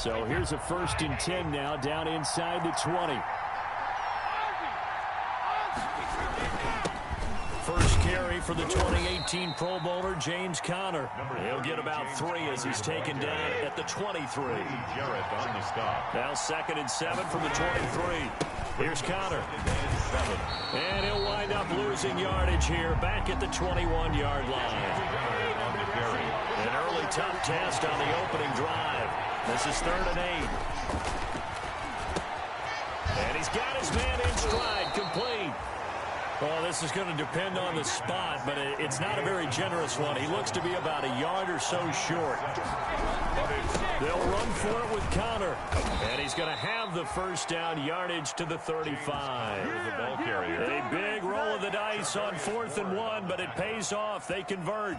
So here's a 1st and 10 now, down inside the 20. First carry for the 2018 Pro Bowler, James Conner. He'll get about 3 as he's taken down at the 23. Now 2nd and 7 from the 23. Here's Conner. And he'll wind up losing yardage here back at the 21-yard line. An early tough test on the opening drive. This is 3rd and 8. And he's got his man in stride, complete. Well, this is going to depend on the spot, but it's not a very generous one. He looks to be about a yard or so short. They'll run for it with Conner. And he's going to have the 1st down, yardage to the 35. Here's the ball carrier. A big roll of the dice on 4th and 1, but it pays off. They convert.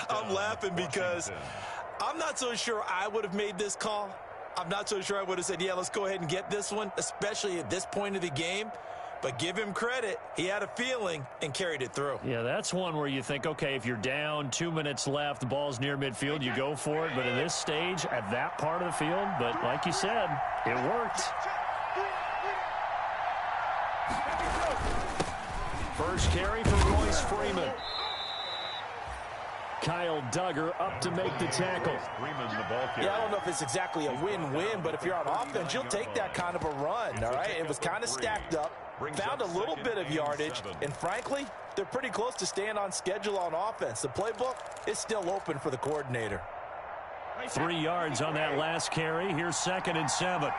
I'm laughing because I'm not so sure I would have made this call. I'm not so sure I would have said, yeah, let's go ahead and get this one, especially at this point of the game. But give him credit. He had a feeling and carried it through. Yeah, that's one where you think, okay, if you're down, 2 minutes left, the ball's near midfield, you go for it. But in this stage, at that part of the field, but like you said, it worked. First carry for Royce Freeman. Kyle Duggar up to make the tackle. Yeah, I don't know if it's exactly a win-win, but if you're on offense, you'll take that kind of a run, all right? It was kind of stacked up, found a little bit of yardage, and frankly, they're pretty close to staying on schedule on offense. The playbook is still open for the coordinator. 3 yards on that last carry. Here's 2nd and 7.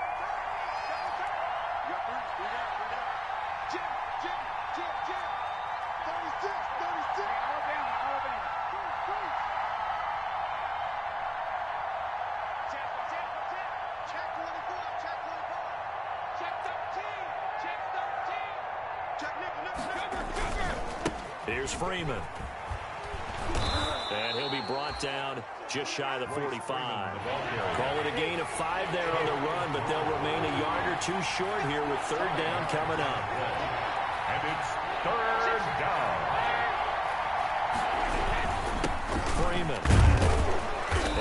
Here's Freeman. And he'll be brought down just shy of the 45. Call it a gain of 5 there on the run, but they'll remain a yard or 2 short here with 3rd down coming up. And it's 3rd down. Freeman.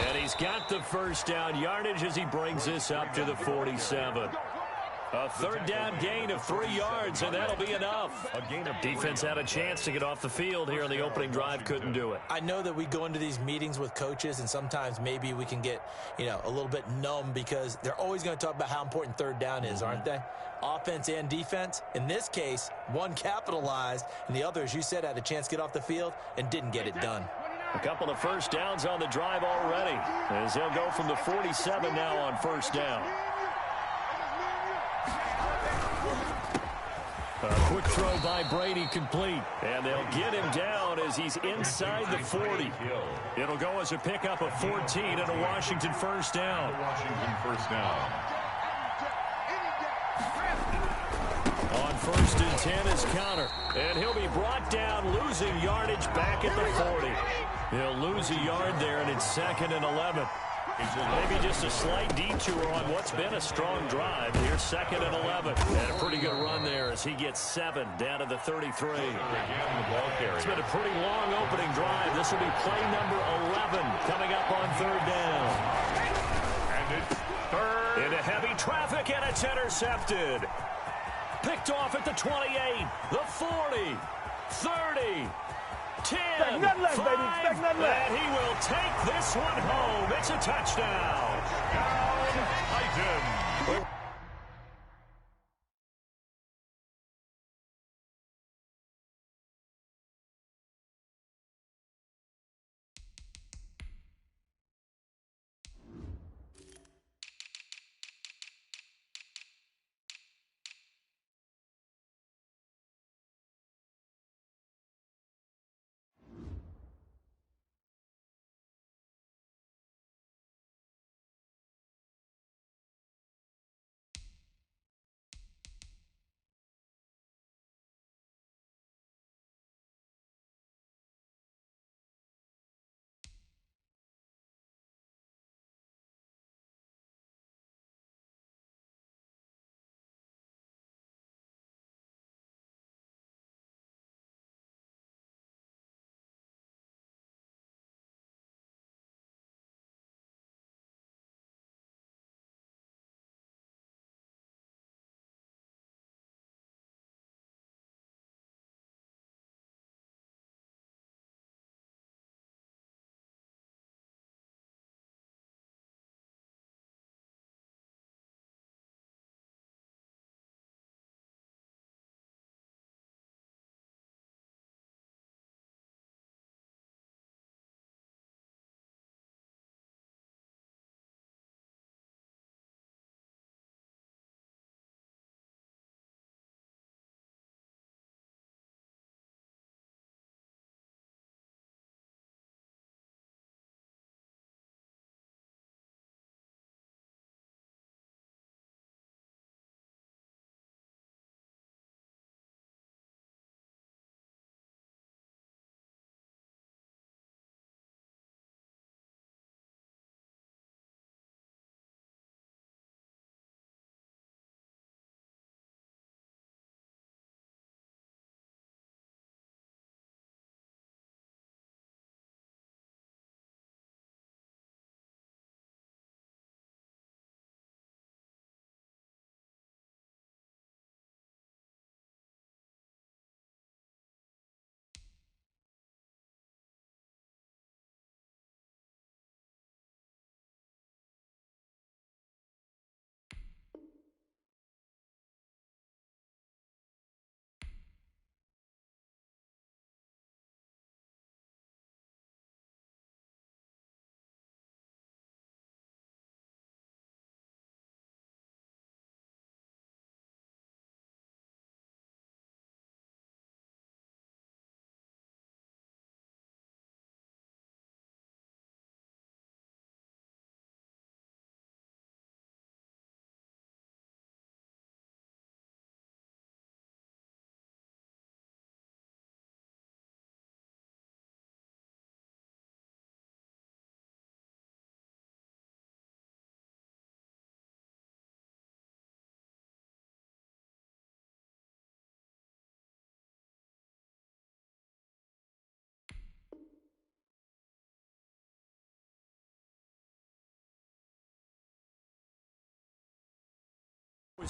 And he's got the 1st down yardage as he brings this up to the 47. A 3rd down gain of 3 yards, and that'll be enough. Defense had a chance to get off the field here on the opening drive, couldn't do it. I know that we go into these meetings with coaches, and sometimes maybe we can get, a little bit numb because they're always going to talk about how important 3rd down is, aren't they? Offense and defense. In this case, one capitalized, and the other, as you said, had a chance to get off the field and didn't get it done. A couple of 1st downs on the drive already, as they'll go from the 47 now on 1st down. A quick throw by Brady complete. And they'll get him down as he's inside the 40. It'll go as a pickup of 14 and a Washington 1st down. On 1st and 10 is Conner. And he'll be brought down, losing yardage back at the 40. He'll lose a yard there, and it's 2nd and 11. Maybe just a slight detour on what's been a strong drive. Here's 2nd and 11. And a pretty good run there as he gets 7 down to the 33. It's been a pretty long opening drive. This will be play number 11 coming up on 3rd down. And it's 3rd. Into heavy traffic, and it's intercepted. Picked off at the 28, the 40, 30. 10, 5, and he will take this one home. It's a touchdown. Titan.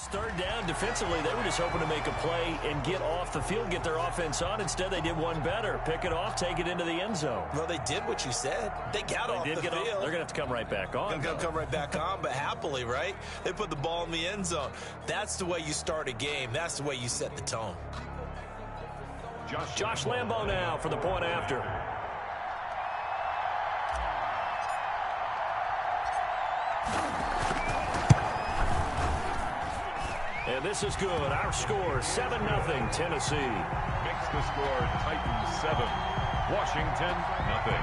was third down. Defensively, they were just hoping to make a play and get off the field, get their offense on. Instead, they did one better. Pick it off, take it into the end zone. Well, they did what you said. They got off the field. They're going to have to come right back on. They're going to come right back on, but happily, right? They put the ball in the end zone. That's the way you start a game. That's the way you set the tone. Josh Lambo now for the point after. And this is good. Our score, 7-0 Tennessee. Makes the score Titans 7, Washington 0.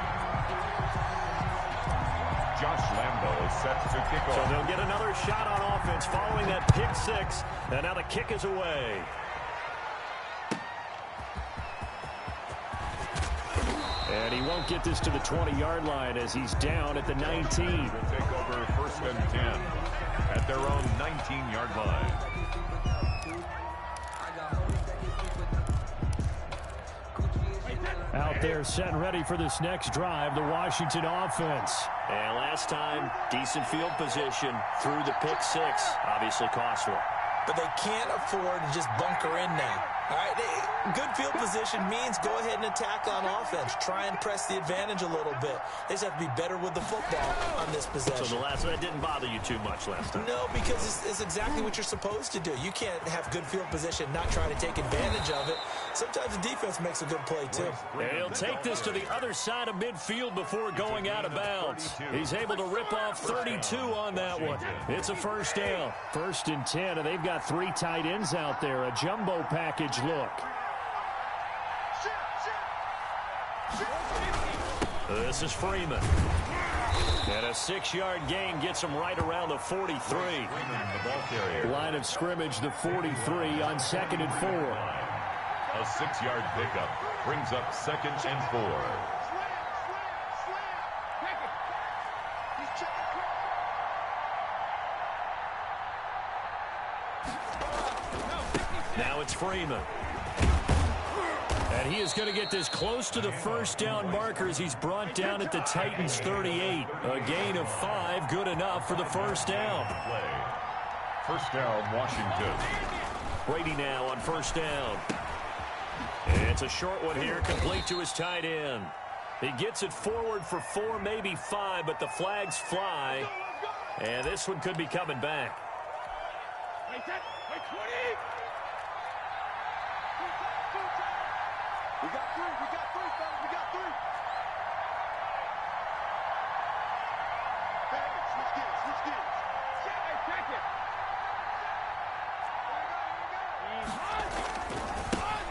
Josh Lambo is set to kick off. So they'll get another shot on offense following that pick six. And now the kick is away. And he won't get this to the 20-yard line as he's down at the 19. Will take over 1st and 10 at their own 19-yard line. Out there set and ready for this next drive, the Washington offense. And last time, decent field position through the pick six. Obviously costly. But they can't afford to just bunker in now. All right, good field position means go ahead and attack on offense. Try and press the advantage a little bit. They just have to be better with the football on this possession. So that didn't bother you too much last time? No, because it's exactly what you're supposed to do. You can't have good field position, not try to take advantage of it. Sometimes the defense makes a good play, too. And he'll take this to the other side of midfield before going out of bounds. He's able to rip off 32 on that one. It's a first down. 1st and 10, and they've got 3 tight ends out there. A jumbo package look. This is Freeman. And a 6-yard gain gets him right around the 43. Line of scrimmage, the 43 on 2nd and 4. A 6-yard pickup brings up 2nd and 4. Now it's Freeman. And he is going to get this close to the first down marker as he's brought down at the Titans 38. A gain of 5, good enough for the first down. First down, Washington. Brady now on first down. And it's a short one here, complete to his tight end. He gets it forward for 4, maybe 5, but the flags fly. And this one could be coming back. We got 3, fellas, we got 3. Hey, switch gears. Hey, check it.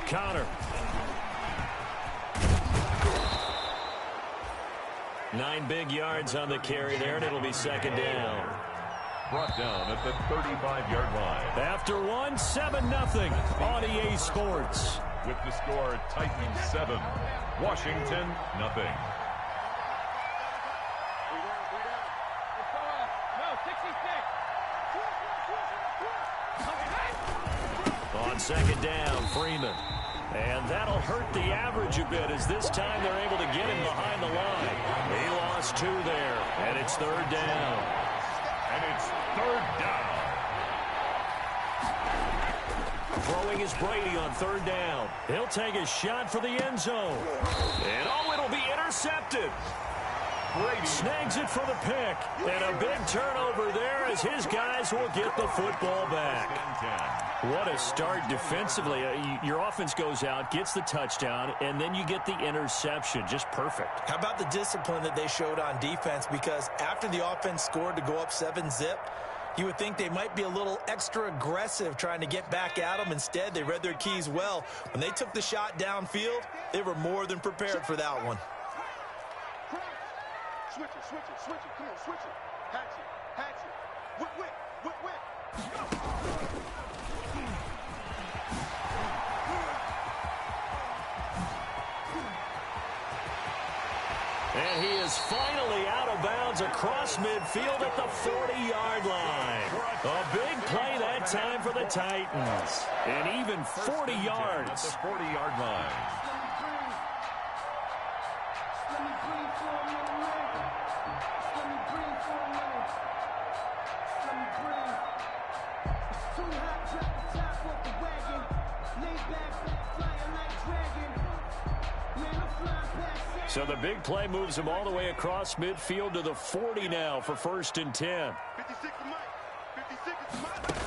Connor. 9 big yards on the carry there, and it'll be 2nd down. Brought down at the 35-yard line. After 1, 7-0 on EA Sports. With the score, Titans 7, Washington 0. On 2nd down, Freeman. And that'll hurt the average a bit as this time they're able to get him behind the line. He lost 2 there, and it's 3rd down. And it's 3rd down. Throwing is Brady on 3rd down. He'll take a shot for the end zone. And it'll be intercepted. Brady snags it for the pick. And a big turnover there as his guys will get the football back. What a start defensively. Your offense goes out, gets the touchdown, and then you get the interception. Just perfect. How about the discipline that they showed on defense? Because after the offense scored to go up 7-zip, you would think they might be a little extra aggressive trying to get back at them. Instead, they read their keys well. When they took the shot downfield, they were more than prepared for that one. Switch it. Come on, switch it. Hatch it. Whip. Go. And he is finally out of bounds across midfield at the 40-yard line. A big play that time for the Titans. And even 40 yards. At the 40-yard line. Let me breathe for a minute. So the big play moves him all the way across midfield to the 40 now for 1st and 10. 56 to Mike. 56 to Mike.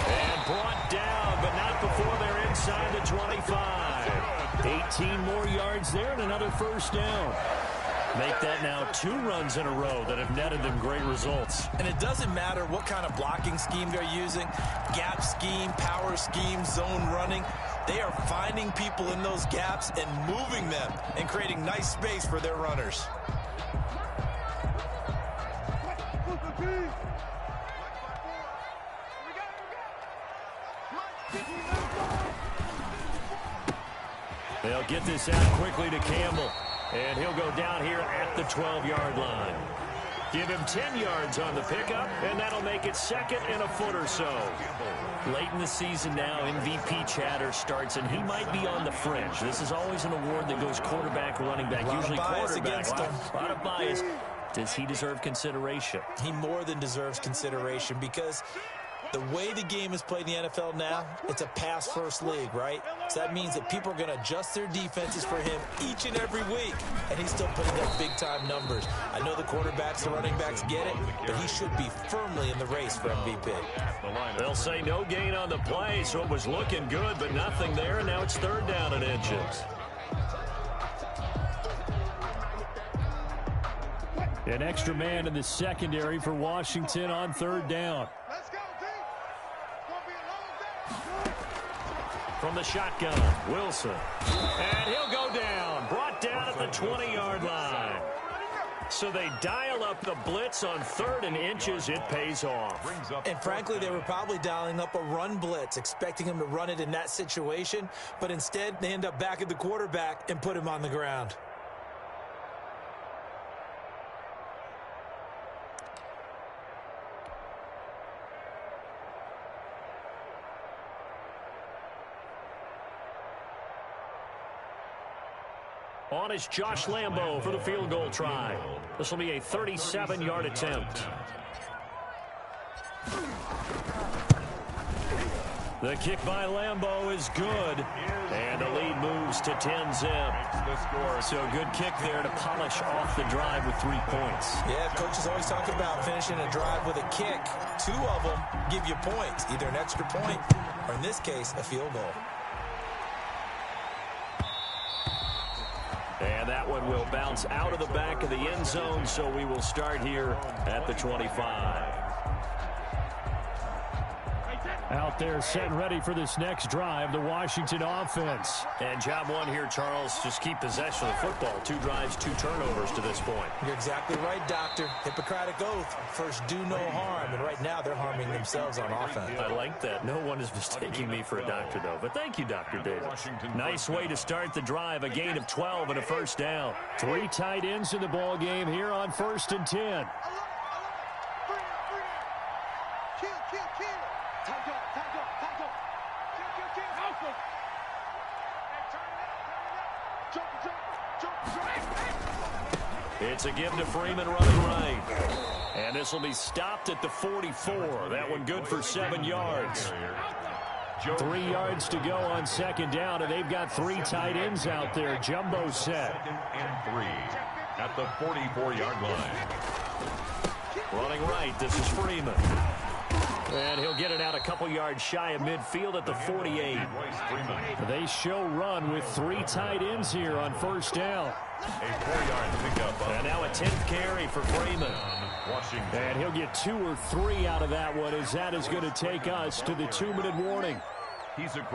And brought down, but not before they're inside the 25. 18 more yards there and another 1st down. Make that now 2 runs in a row that have netted them great results. And it doesn't matter what kind of blocking scheme they're using, gap scheme, power scheme, zone running. They are finding people in those gaps and moving them and creating nice space for their runners. They'll get this out quickly to Campbell. And he'll go down here at the 12-yard line. Give him 10 yards on the pickup, and that'll make it 2nd and a foot or so. Late in the season now, MVP chatter starts, and he might be on the fringe. This is always an award that goes quarterback or running back, usually quarterback. A lot of bias. Does he deserve consideration? He more than deserves consideration because the way the game is played in the NFL now, it's a pass-first league, right? So that means that people are going to adjust their defenses for him each and every week, and he's still putting up big-time numbers. I know the quarterbacks, the running backs get it, but he should be firmly in the race for MVP. They'll say no gain on the play, so it was looking good, but nothing there, and now it's 3rd down and inches. An extra man in the secondary for Washington on 3rd down. From the shotgun, Wilson. And he'll go down. Brought down at the 20-yard line. So they dial up the blitz on 3rd and inches. It pays off. And frankly, they were probably dialing up a run blitz, expecting him to run it in that situation. But instead, they end up back at the quarterback and put him on the ground. On is Josh Lambo for the field goal try. This will be a 37-yard attempt. The kick by Lambo is good. And the lead moves to 10-zip. So a good kick there to polish off the drive with 3 points. Yeah, coaches always talk about finishing a drive with a kick. 2 of them give you points, either an extra point or, in this case, a field goal. And that one will bounce out of the back of the end zone, so we will start here at the 25. Out there set and ready for this next drive, the Washington offense. And job 1 here, Charles, just keep possession of the football. 2 drives, 2 turnovers to this point. You're exactly right, Doctor. Hippocratic oath. First, do no harm. And right now, they're harming themselves on offense. I like that. No one is mistaking me for a doctor, though. But thank you, Dr. Davis. Nice way to start the drive. A gain of 12 and a 1st down. 3 tight ends in the ball game here on 1st and 10. It's a give to Freeman running right. And this will be stopped at the 44. That one good for 7 yards. 3 yards to go on 2nd down, and they've got 3 tight ends out there. Jumbo set. 2nd and 3 at the 44-yard line. Running right, this is Freeman. And he'll get it out a couple yards shy of midfield at the 48. They show run with 3 tight ends here on 1st down. A 4-yard pickup. And now a 10th carry for Freeman. Washington. And he'll get 2 or 3 out of that one, as that is going to take us to the 2-minute warning.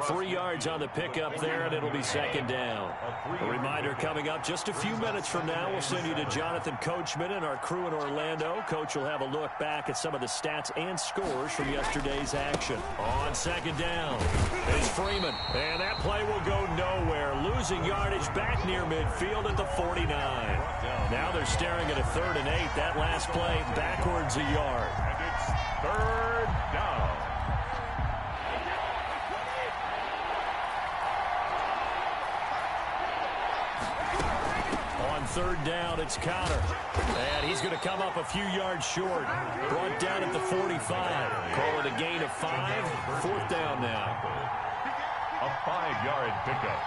3 yards on the pickup there, and it'll be 2nd down. A reminder coming up just a few minutes from now. We'll send you to Jonathan Coachman and our crew in Orlando. Coach will have a look back at some of the stats and scores from yesterday's action. On 2nd down is Freeman, and that play will go nowhere. Losing yardage back near midfield at the 49. Now they're staring at a 3rd and 8. That last play backwards a yard. And it's 3rd down. On 3rd down, it's Conner. And he's going to come up a few yards short. Brought down at the 45. Call it a gain of 5. 4th down now. A 5-yard pickup.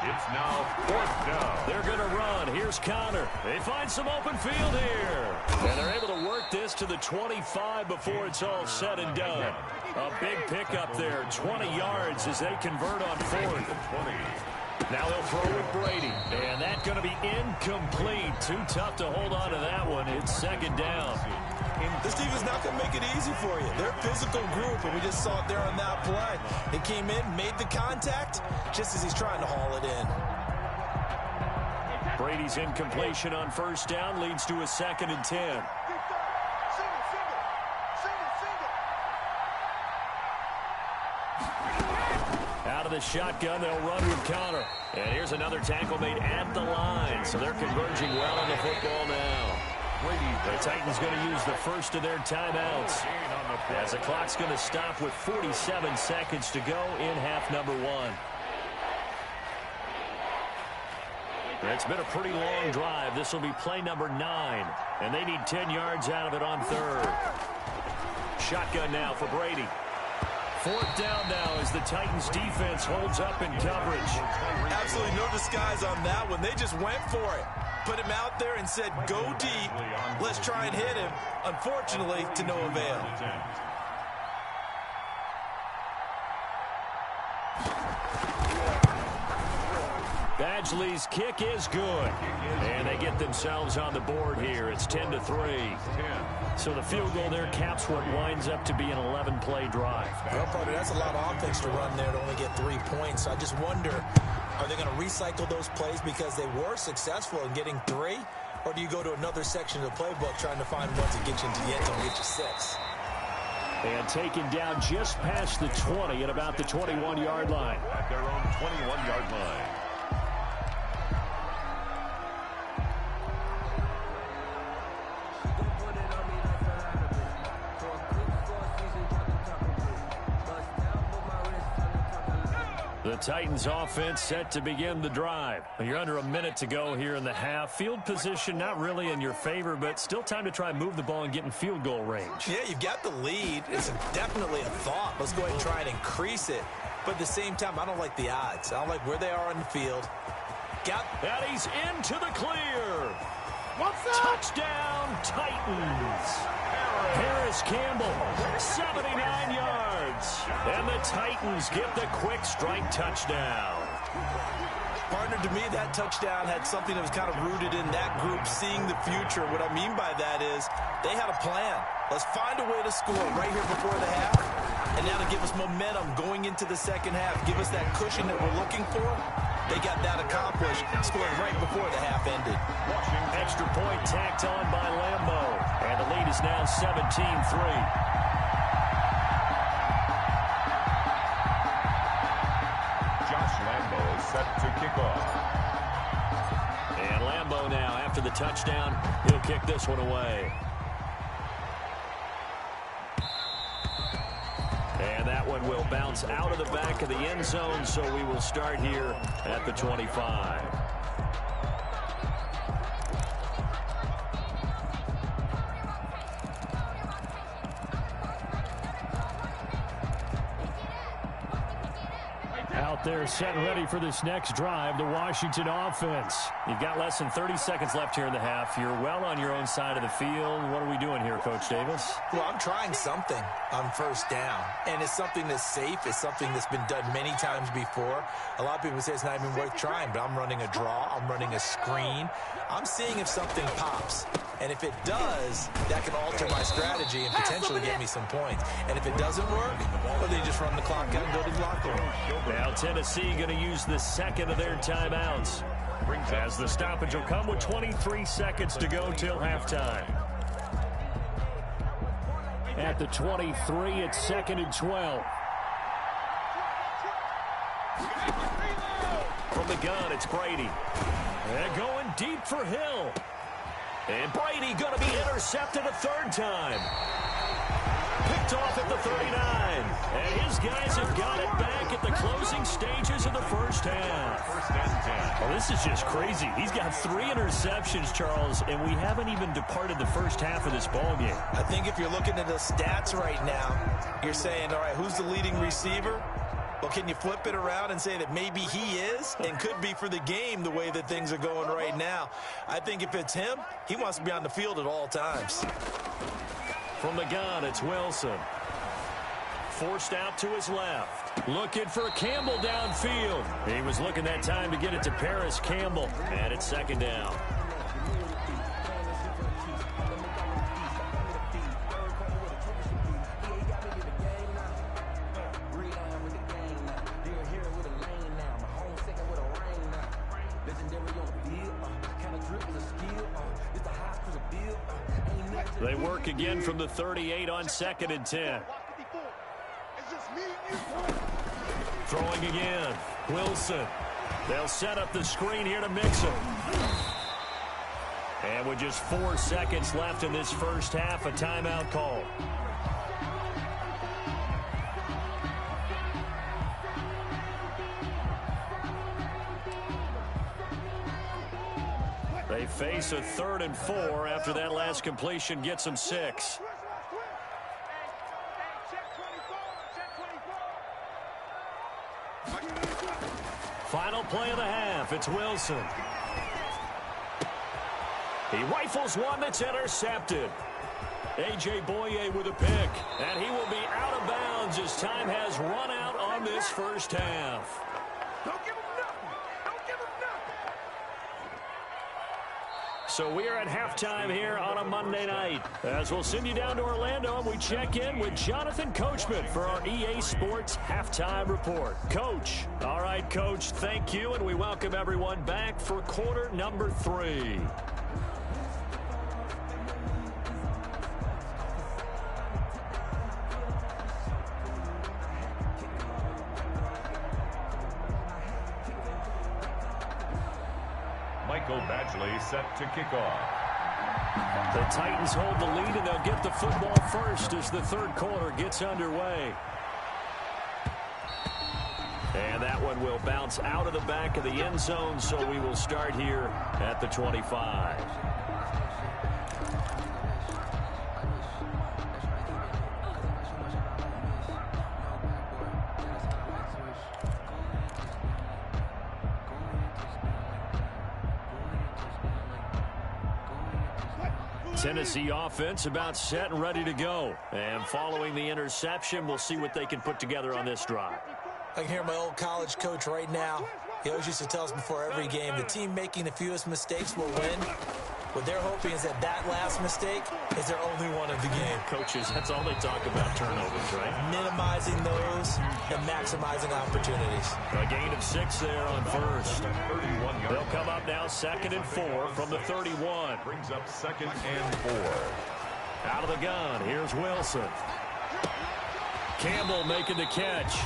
It's now 4th down. They're going to run. Here's Connor. They find some open field here. And they're able to work this to the 25 before it's all said and done. A big pickup there, 20 yards as they convert on 4th. Now they'll throw with Brady. And that's going to be incomplete. Too tough to hold on to that one. It's 2nd down. This team is not going to make it easy for you. They're a physical group, and we just saw it there on that play. They came in, made the contact, just as he's trying to haul it in. Brady's incompletion on 1st down leads to a 2nd and 10. Out of the shotgun, they'll run with Connor. And here's another tackle made at the line. So they're converging well on the football now. The Titans going to use the first of their timeouts, as the clock's going to stop with 47 seconds to go in half number 1. It's been a pretty long drive. This will be play number 9, and they need 10 yards out of it on 3rd. Shotgun now for Brady. 4th down now as the Titans defense holds up in coverage. Absolutely no disguise on that one. They just went for it. Put him out there and said, go deep. Let's try and hit him. Unfortunately, to no avail. Badgley's kick is good. And they get themselves on the board here. It's 10-3. So the field goal there caps what winds up to be an 11-play drive. Well, probably that's a lot of offense to run there to only get 3 points. I just wonder, are they going to recycle those plays because they were successful in getting 3? Or do you go to another section of the playbook trying to find ones that get you into the end zone and get you 6? And taken down just past the 20 at about the 21-yard line. At their own 21-yard line. The Titans offense set to begin the drive. You're under a minute to go here in the half. Field position not really in your favor, but still time to try and move the ball and get in field goal range. Yeah, you've got the lead. It's definitely a thought. Let's go ahead and try and increase it. But at the same time, I don't like the odds. I don't like where they are on the field. And he's into the clear. Touchdown, Titans. Harris Campbell, 79 yards. And the Titans get the quick strike touchdown. Partner, to me, that touchdown had something that was kind of rooted in that group seeing the future. What I mean by that is they had a plan. Let's find a way to score right here before the half. And now to give us momentum going into the second half. Give us that cushion that we're looking for. They got that accomplished, scoring right before the half ended. Extra point tacked on by Lambo. And the lead is now 17-3. Set to kick off. And Lambo now, after the touchdown, he'll kick this one away. And that one will bounce out of the back of the end zone, so we will start here at the 25. They're set and ready for this next drive, the Washington offense. You've got less than 30 seconds left here in the half. You're well on your own side of the field. What are we doing here, Coach Davis? Well, I'm trying something on 1st down, and it's something that's safe. It's something that's been done many times before. A lot of people say it's not even worth trying, but I'm running a draw. I'm running a screen. I'm seeing if something pops. And if it does, that can alter my strategy and potentially get me some points. And if it doesn't work, well, they just run the clock out and go to the locker room. Now Tennessee going to use the second of their timeouts, as the stoppage will come with 23 seconds to go till halftime. At the 23, it's 2nd and 12. From the gun, it's Brady. And going deep for Hill. And Brady going to be intercepted a 3rd time. Picked off at the 39. And his guys have got it back at the closing stages of the first half. 1st and 10. Well, this is just crazy. He's got 3 interceptions, Charles, and we haven't even departed the first half of this ballgame. I think if you're looking at the stats right now, you're saying, all right, who's the leading receiver? Well, can you flip it around and say that maybe he is and could be for the game the way that things are going right now? I think if it's him, he wants to be on the field at all times. From the gun, it's Wilson. Forced out to his left. Looking for Campbell downfield. He was looking that time to get it to Paris Campbell. And it's second down. They work again from the 38 on 2nd and 10. Throwing again. Wilson. They'll set up the screen here to Mixon. And with just 4 seconds left in this first half, a timeout call. They face a 3rd and 4 after that last completion gets them 6. Final play of the half. It's Wilson. He rifles one that's intercepted. A.J. Boye with a pick. And he will be out of bounds as time has run out on this first half. Don't give him nothing. Don't give him nothing. So we are at halftime here on a Monday night. As we'll send you down to Orlando, and we check in with Jonathan Coachman for our EA Sports Halftime Report. Coach. All right, Coach, thank you, and we welcome everyone back for quarter number 3. Michael Badgley set to kick off. The Titans hold the lead, and they'll get the football first as the third quarter gets underway. And that one will bounce out of the back of the end zone, so we will start here at the 25. Tennessee offense about set and ready to go. And following the interception, we'll see what they can put together on this drive. I can hear my old college coach right now. He always used to tell us before every game, the team making the fewest mistakes will win. What they're hoping is that that last mistake is their only one of the game. Coaches, that's all they talk about, turnovers, right? Minimizing those and maximizing opportunities. A gain of 6 there on first. They'll come up now 2nd and 4 from the 31. Brings up 2nd and 4. Out of the gun, here's Wilson. Campbell making the catch.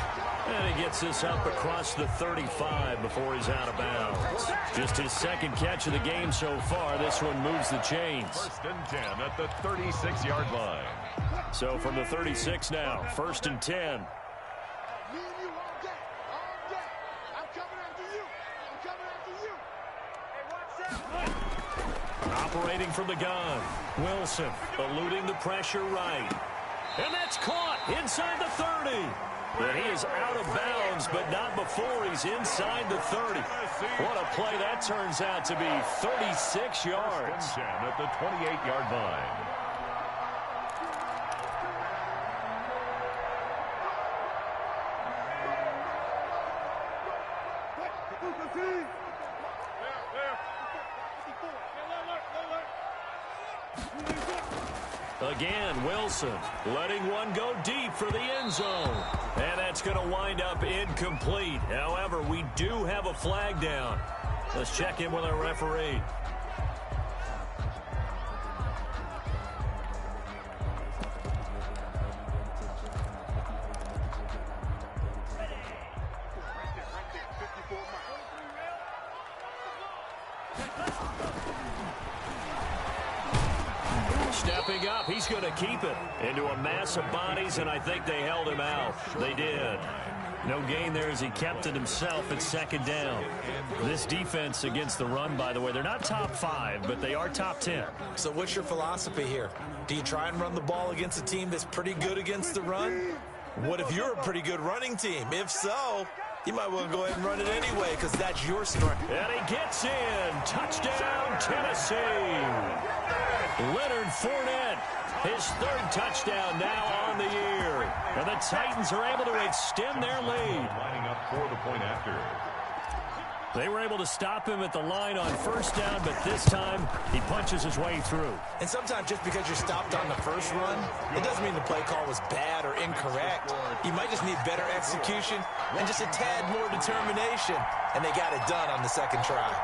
And he gets this up across the 35 before he's out of bounds. Just his second catch of the game so far. This one moves the chains. 1st and 10 at the 36-yard line. So from the 36 now, 1st and 10. Me and you all day. All day. I'm coming after you. I'm coming after you. Hey, watch out. Operating from the gun. Wilson eluding the pressure right. And that's caught inside the 30. And he is out of bounds, but not before he's inside the 30. What a play that turns out to be, 36 yards. 1st and 10 at the 28-yard line. Again, Wilson letting one go deep for the end zone. And that's going to wind up incomplete. However, we do have a flag down. Let's check in with our referee. Stepping up, he's going to keep it into a mass of bodies, and I think they held him out. They did. No gain there as he kept it himself at 2nd down. This defense against the run, by the way, they're not top 5, but they are top 10. So what's your philosophy here? Do you try and run the ball against a team that's pretty good against the run? What if you're a pretty good running team? If so, you might want to go ahead and run it anyway because that's your strength. And he gets in. Touchdown, Tennessee. Leonard Fournette, his third touchdown now on the year. And the Titans are able to extend their lead. Lining up for the point after. They were able to stop him at the line on first down, but this time he punches his way through. And sometimes just because you're stopped on the first run, it doesn't mean the play call was bad or incorrect. You might just need better execution and just a tad more determination. And they got it done on the second try.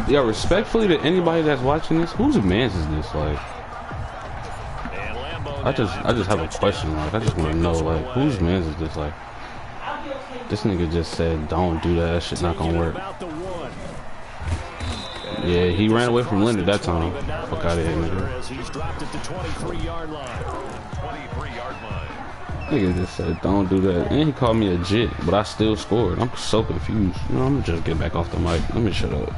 Yo, respectfully to anybody that's watching this, whose man's is this? Like, I just have a question. Like, I just want to know, like, whose man's is this? Like, this nigga just said, "Don't do that. That shit not gonna work." Yeah, he ran away from Leonard that time. Fuck out of here, nigga. He's dropped it to 23-yard line. 23-yard line. Nigga just said, "Don't do that," and he called me a jit, but I still scored. I'm so confused. You know, I'm gonna just get back off the mic. Let me shut up.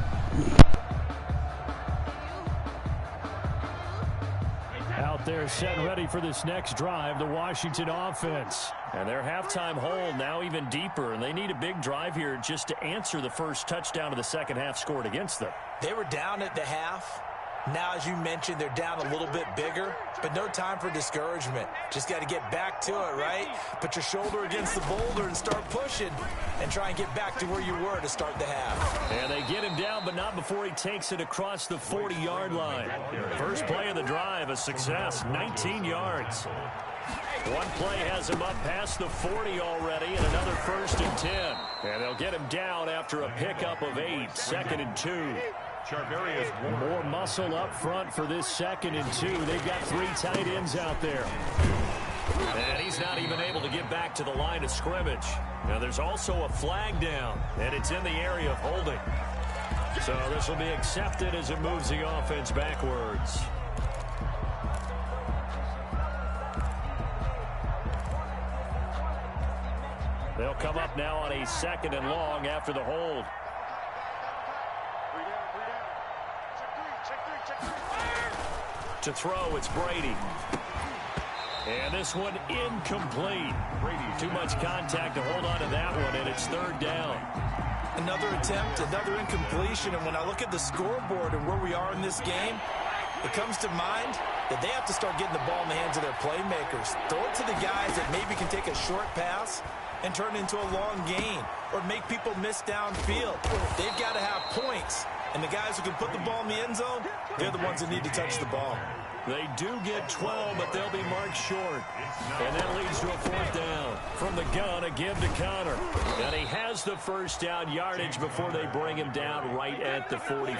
Out there set and ready for this next drive, the Washington offense. And their halftime hole now even deeper, and they need a big drive here just to answer the first touchdown of the second half scored against them. They were down at the half. Now, as you mentioned, they're down a little bit bigger, but no time for discouragement. Just got to get back to it, right? Put your shoulder against the boulder and start pushing and try and get back to where you were to start the half. And they get him down, but not before he takes it across the 40-yard line. First play of the drive, a success, 19 yards. One play has him up past the 40 already, and another 1st and 10. And they'll get him down after a pickup of 8, 2nd and 2. More muscle up front for this 2nd and 2. They've got 3 tight ends out there. And he's not even able to get back to the line of scrimmage. Now there's also a flag down, and it's in the area of holding. So this will be accepted as it moves the offense backwards. They'll come up now on a 2nd and long after the hold. To throw, it's Brady. And this one incomplete. Too much contact to hold on to that one, and it's 3rd down. Another attempt, another incompletion, and when I look at the scoreboard and where we are in this game, it comes to mind that they have to start getting the ball in the hands of their playmakers. Throw it to the guys that maybe can take a short pass and turn it into a long gain or make people miss downfield. They've got to have points, and the guys who can put the ball in the end zone, they're the ones that need to touch the ball. They do get 12, but they'll be marked short. And that leads to a 4th down. From the gun, again to Connor. And he has the first down yardage before they bring him down right at the 45.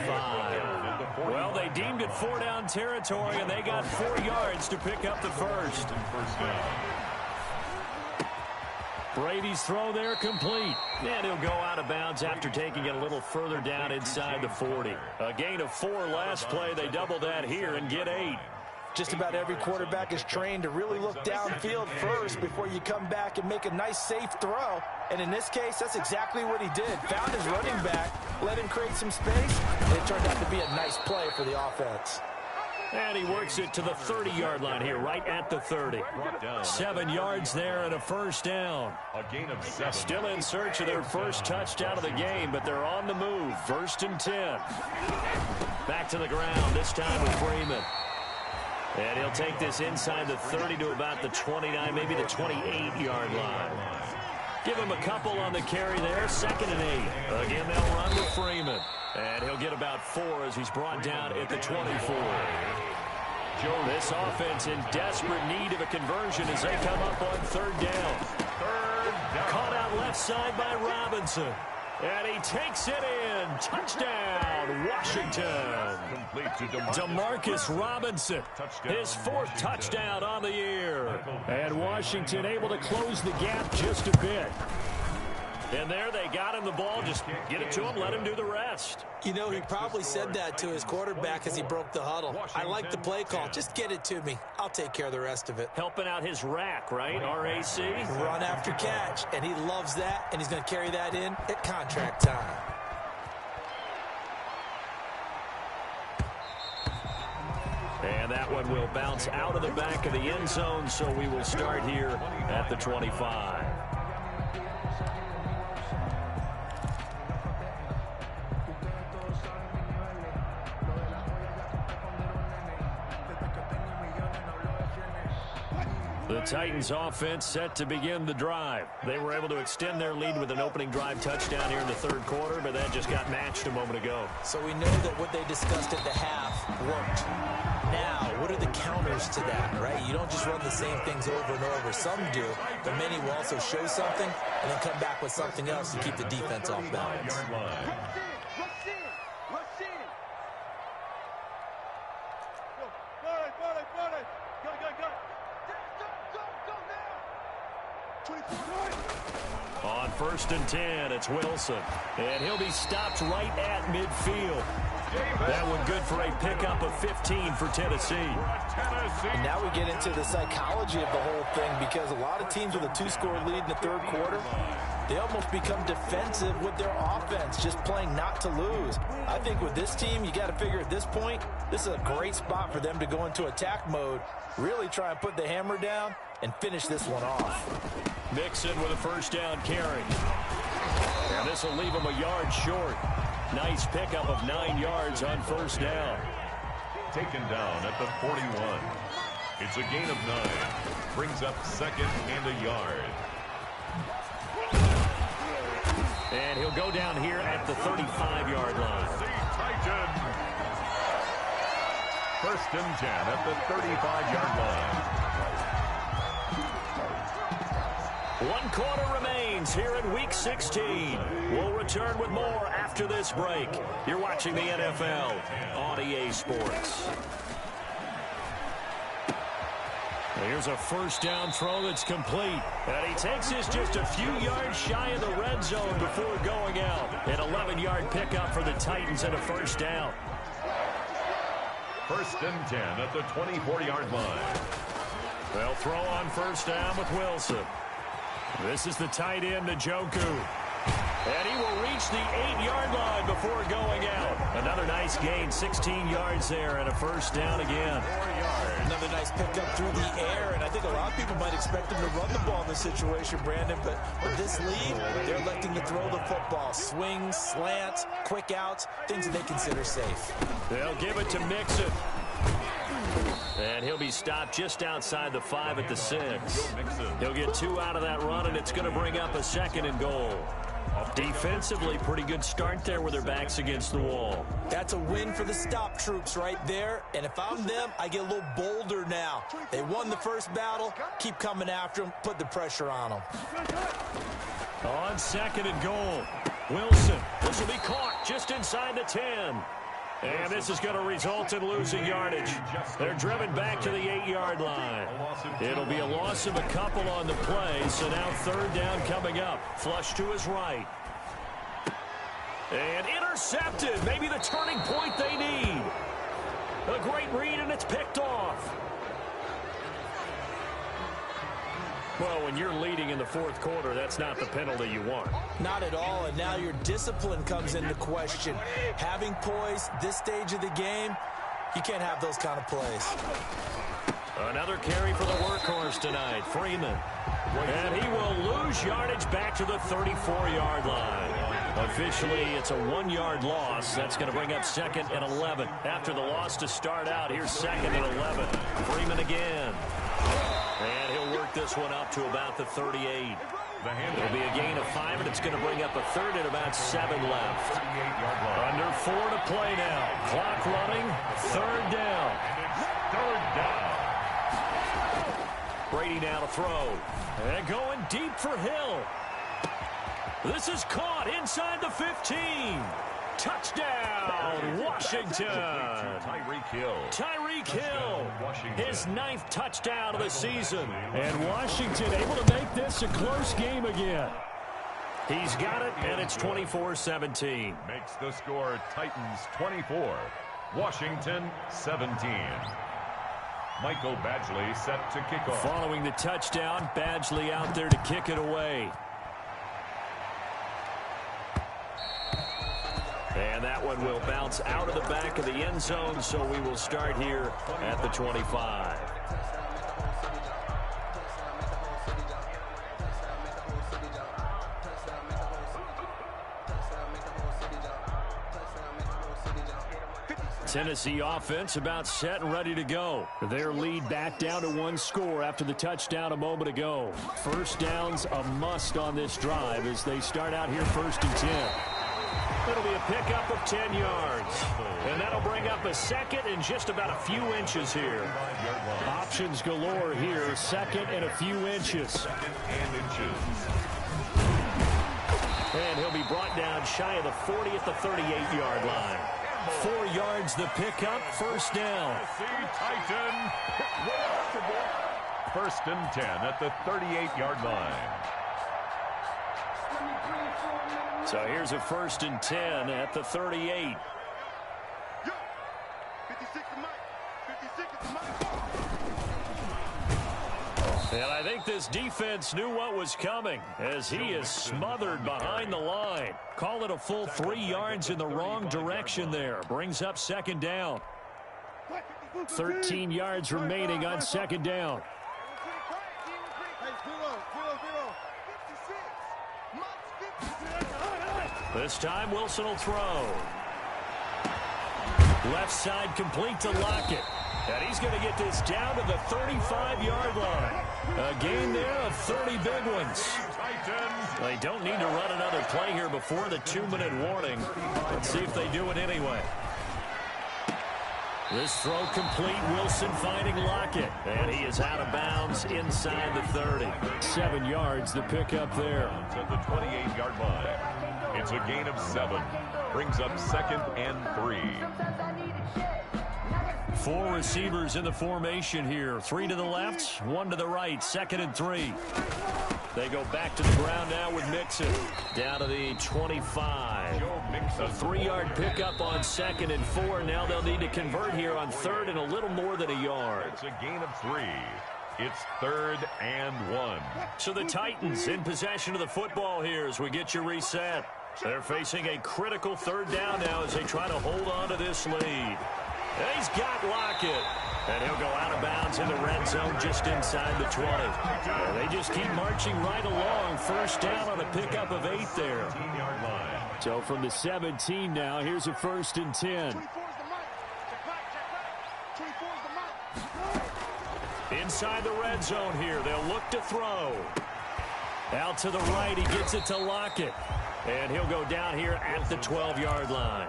Well, they deemed it 4-down territory, and they got 4 yards to pick up the first. Brady's throw there complete. And he'll go out of bounds after taking it a little further down inside the 40. A gain of 4 last play. They double that here and get 8. Just about every quarterback is trained to really look downfield first before you come back and make a nice, safe throw. And in this case, that's exactly what he did. Found his running back, let him create some space, and it turned out to be a nice play for the offense. And he works it to the 30-yard line here, right at the 30. 7 yards there and a first down. A gain of 7. Still in search of their first touchdown of the game, but they're on the move. 1st and 10. Back to the ground, this time with Freeman. And he'll take this inside the 30 to about the 29, maybe the 28-yard line. Give him a couple on the carry there. 2nd and 8. Again, they'll run to Freeman. And he'll get about 4 as he's brought down at the 24. This offense in desperate need of a conversion as they come up on 3rd down. Caught out left side by Robinson. And he takes it in. Touchdown, Washington. Demarcus Robinson, his 4th touchdown on the year. And Washington able to close the gap just a bit. And there they got him the ball. Just get it to him, let him do the rest. You know, he probably said that to his quarterback as he broke the huddle. I like the play call. Just get it to me. I'll take care of the rest of it. Helping out his rack, right? RAC. Run after catch, and he loves that, and he's going to carry that in at contract time. And that one will bounce out of the back of the end zone, so we will start here at the 25. The Titans offense set to begin the drive. They were able to extend their lead with an opening drive touchdown here in the third quarter, but that just got matched a moment ago. So we know that what they discussed at the half worked. Now, what are the counters to that, right? You don't just run the same things over and over. Some do, but many will also show something and then come back with something else to keep the defense off balance. On 1st and 10, it's Wilson. And he'll be stopped right at midfield. That one good for a pickup of 15 for Tennessee. And now we get into the psychology of the whole thing, because a lot of teams with a 2-score lead in the third quarter, they almost become defensive with their offense, just playing not to lose. I think with this team, you got to figure at this point, this is a great spot for them to go into attack mode, really try and put the hammer down and finish this one off. Mixon with a first down carry. And this will leave him a yard short. Nice pickup of 9 yards on first down. Taken down at the 41. It's a gain of 9. Brings up 2nd and a yard. And he'll go down here at the 35-yard line. The Titans. 1st and 10 at the 35-yard line. 1 quarter remains here in Week 16. We'll return with more after this break. You're watching the NFL on EA Sports. Here's a first down throw that's complete. And he takes this just a few yards shy of the red zone before going out. An 11-yard pickup for the Titans and a first down. 1st and 10 at the 24-yard line. They'll throw on first down with Wilson. This is the tight end, Njoku. And he will reach the 8-yard line before going out. Another nice gain, 16 yards there, and a first down again. 4 yards. Another nice pickup through the air, and I think a lot of people might expect him to run the ball in this situation, Brandon, but with this lead, they're electing to throw the football. Swings, slants, quick outs, things that they consider safe. They'll give it to Mixon. And he'll be stopped just outside the 5 at the 6. He'll get 2 out of that run, and it's going to bring up a 2nd and goal. Defensively, pretty good start there with their backs against the wall. That's a win for the stop troops right there, and if I'm them, I get a little bolder now. They won the first battle, keep coming after them, put the pressure on them. On 2nd and goal, Wilson. This will be caught just inside the 10. And this is going to result in losing yardage. They're driven back to the 8-yard line. It'll be a loss of a couple on the play, so now 3rd down coming up. Flush to his right. And intercepted. Maybe the turning point they need. A great read, and it's picked off. Well, when you're leading in the 4th quarter, that's not the penalty you want. Not at all, and now your discipline comes into question. Having poise this stage of the game, you can't have those kind of plays. Another carry for the workhorse tonight, Freeman. And he will lose yardage back to the 34-yard line. Officially, it's a 1-yard loss. That's going to bring up 2nd and 11. After the loss to start out, here's 2nd and 11. Freeman again. And he'll work this one up to about the 38. It'll be a gain of 5, and it's going to bring up a 3rd and about 7 left. Under 4 to play now. Clock running. 3rd down. 3rd down. Brady now to throw. And going deep for Hill. This is caught inside the 15. Touchdown, Washington. Tyreek Hill. Tyreek Hill, his 9th touchdown of the season. And Washington able to make this a close game again. He's got it, and it's 24-17. Makes the score Titans 24, Washington 17. Michael Badgley set to kick off. Following the touchdown, Badgley out there to kick it away. And that one will bounce out of the back of the end zone, so we will start here at the 25. Tennessee offense about set and ready to go. Their lead back down to 1 score after the touchdown a moment ago. First down's a must on this drive as they start out here 1st and 10. It'll be a pickup of 10 yards. And that'll bring up a second and just about a few inches here. Options galore here. Second and a few inches. And he'll be brought down shy of the 40 at the 38-yard line. 4 yards the pickup, first down. Titan. 1st and 10 at the 38-yard line. So here's a 1st and 10 at the 38. 56 to Mike. 56 to Mike. And I think this defense knew what was coming as he is smothered behind the line. Call it a full 3 yards in the wrong direction there. Brings up 2nd down. 13 yards remaining on 2nd down. This time Wilson will throw. Left side complete to Lockett. And he's going to get this down to the 35-yard line. A gain there of 30 big ones. They don't need to run another play here before the 2-minute warning. Let's see if they do it anyway. This throw complete. Wilson finding Lockett. And he is out of bounds inside the 30. 7 yards the pickup there. At the 28-yard line. It's a gain of 7. Brings up 2nd and 3. 4 receivers in the formation here. 3 to the left, 1 to the right. 2nd and 3. They go back to the ground now with Mixon. Down to the 25. A 3-yard pickup on 2nd and 4. Now they'll need to convert here on 3rd and a little more than a yard. It's a gain of 3. It's 3rd and 1. So the Titans in possession of the football here as we get you reset. They're facing a critical 3rd down now as they try to hold on to this lead. And he's got Lockett. And he'll go out of bounds in the red zone just inside the 20. And they just keep marching right along. First down on a pickup of 8 there. So from the 17 now, here's a 1st and 10. Inside the red zone here. They'll look to throw. Out to the right. He gets it to Lockett. And he'll go down here at the 12-yard line.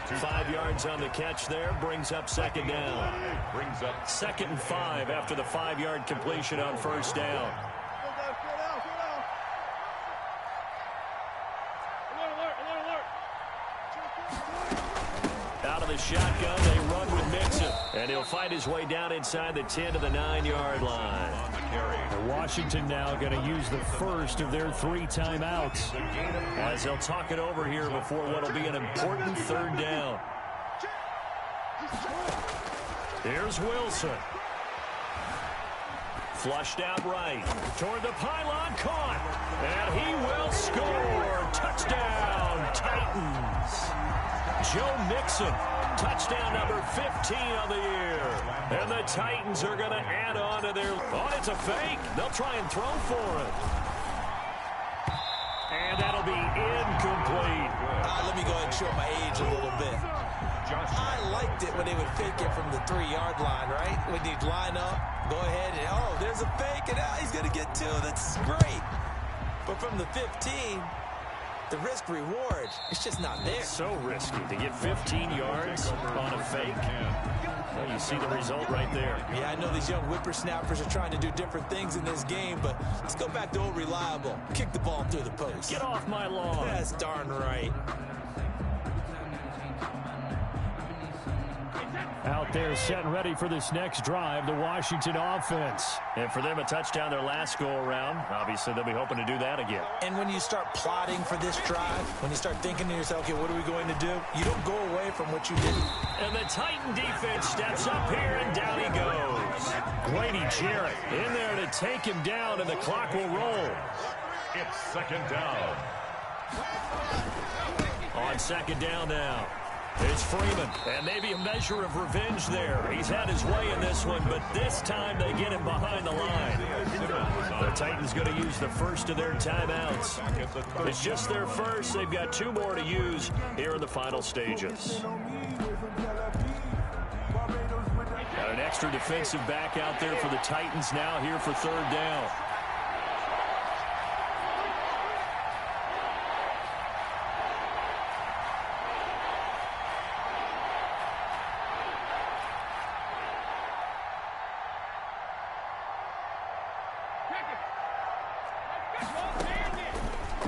5 yards on the catch there. Brings up 2nd down. 2nd and 5 after the 5-yard completion on 1st down. Out of the shotgun, they run with Mixon. And he'll find his way down inside the 10 to the 9-yard line. Washington now going to use the first of their 3 timeouts as they'll talk it over here before what will be an important 3rd down. Here's Wilson. Flushed out right. Toward the pylon, caught. And he will score. Touchdown, Titans. Joe Mixon, touchdown number 15 of the year. And the Titans are going to add on to their... Oh, it's a fake. They'll try and throw for it. And that'll be incomplete. Let me go ahead and show my age a little bit. I liked it when they would fake it from the 3-yard line, right? When you'd line up, go ahead and, oh, there's a fake, and he's going to get 2. That's great. But from the 15... the risk-reward, it's just not there. It's so risky to get 15 yards on a fake. Well, you see the result right there. Yeah, I know these young whippersnappers are trying to do different things in this game, but let's go back to old reliable. Kick the ball through the post. Get off my lawn. That's darn right. Out there setting ready for this next drive, the Washington offense. And for them, a touchdown their last go-around. Obviously, they'll be hoping to do that again. And when you start plotting for this drive, when you start thinking to yourself, okay, what are we going to do? You don't go away from what you did. And the Titan defense steps up here, and down he goes. Grady Jarrett in there to take him down, and the clock will roll. It's second down. On second down now. It's Freeman, and maybe a measure of revenge there. He's had his way in this one, but this time they get him behind the line. The Titans going to use the first of their timeouts. It's just their first. They've got 2 more to use here in the final stages. Got an extra defensive back out there for the Titans now here for third down.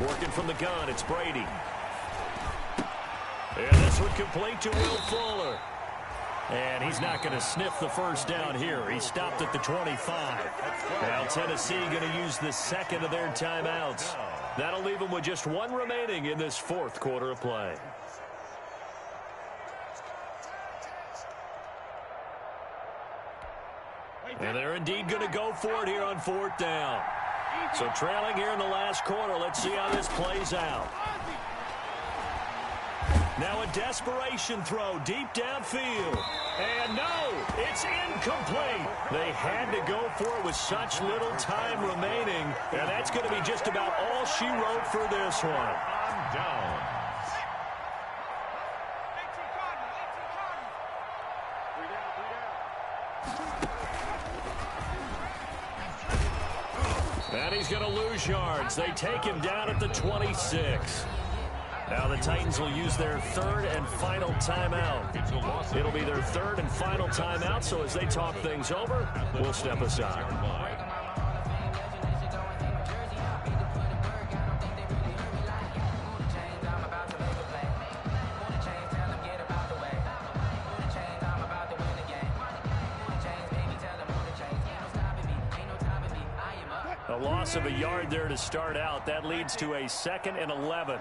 Working from the gun, it's Brady. And this one complete to Will Fuller. And he's not going to sniff the first down here. He stopped at the 25. Now Tennessee going to use the second of their timeouts. That'll leave them with just 1 remaining in this 4th quarter of play. And they're indeed going to go for it here on 4th down. So trailing here in the last quarter. Let's see how this plays out. Now a desperation throw deep downfield. And no, it's incomplete. They had to go for it with such little time remaining. And that's going to be just about all she wrote for this one. On down. And he's going to lose yards. They take him down at the 26. Now the Titans will use their 3rd and final timeout. It'll be their 3rd and final timeout, so as they talk things over, we'll step aside. A loss of a yard there to start out. That leads to a 2nd and 11.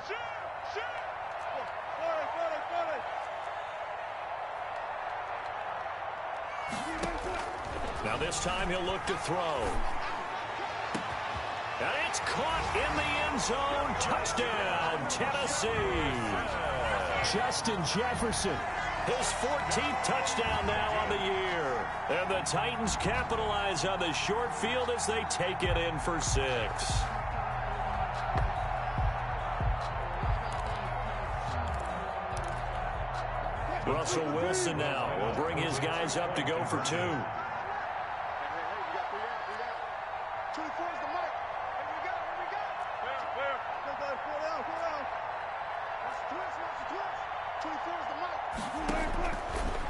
Now this time he'll look to throw. And it's caught in the end zone. Touchdown, Tennessee. Justin Jefferson. His 14th touchdown now on the year. And the Titans capitalize on the short field as they take it in for 6. Russell Wilson now will bring his guys up to go for 2.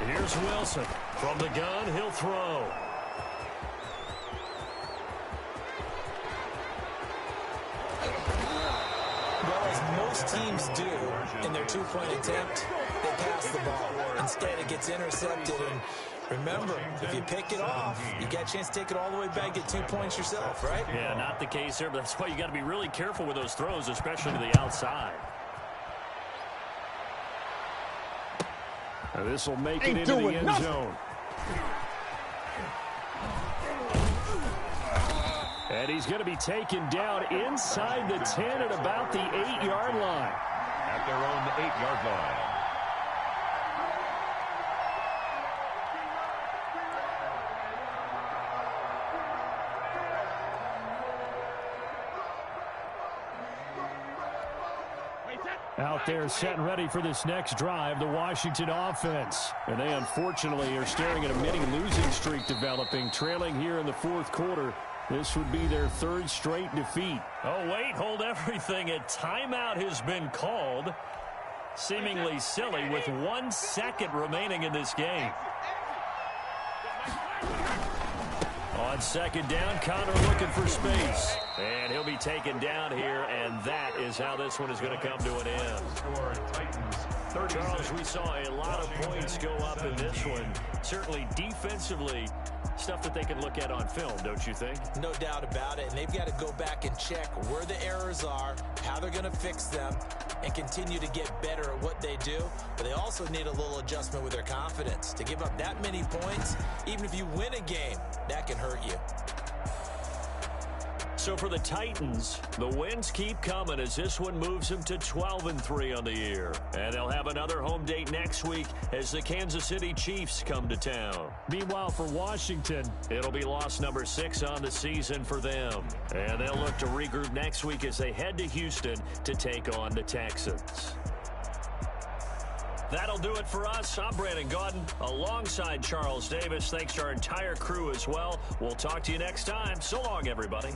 Here's Wilson. From the gun, he'll throw. Well, as most teams do in their 2-point attempt, they pass the ball. Instead, it gets intercepted. And remember, if you pick it off, you got a chance to take it all the way back, get 2 points yourself, right? Yeah, not the case here, but that's why you got to be really careful with those throws, especially to the outside. Now this will make it into the end zone. And he's going to be taken down inside the 10 at about the 8-yard line. At their own 8-yard line. Out there setting ready for this next drive, the Washington offense. And they unfortunately are staring at a mini losing streak developing, trailing here in the 4th quarter. This would be their 3rd straight defeat. Oh, wait, hold everything. A timeout has been called. Seemingly silly with 1 second remaining in this game. On second down, Connor looking for space. And he'll be taken down here, and that is how this one is going to come to an end. Score Titans 36. Charles, we saw a lot of points go up in this one. Certainly defensively, stuff that they can look at on film, don't you think? No doubt about it, and they've got to go back and check where the errors are, how they're going to fix them, and continue to get better at what they do. But they also need a little adjustment with their confidence. To give up that many points, even if you win a game, that can hurt you. So for the Titans, the wins keep coming as this one moves them to 12-3 on the year. And they'll have another home date next week as the Kansas City Chiefs come to town. Meanwhile, for Washington, it'll be loss number 6 on the season for them. And they'll look to regroup next week as they head to Houston to take on the Texans. That'll do it for us. I'm Brandon Gaudin alongside Charles Davis. Thanks to our entire crew as well. We'll talk to you next time. So long, everybody.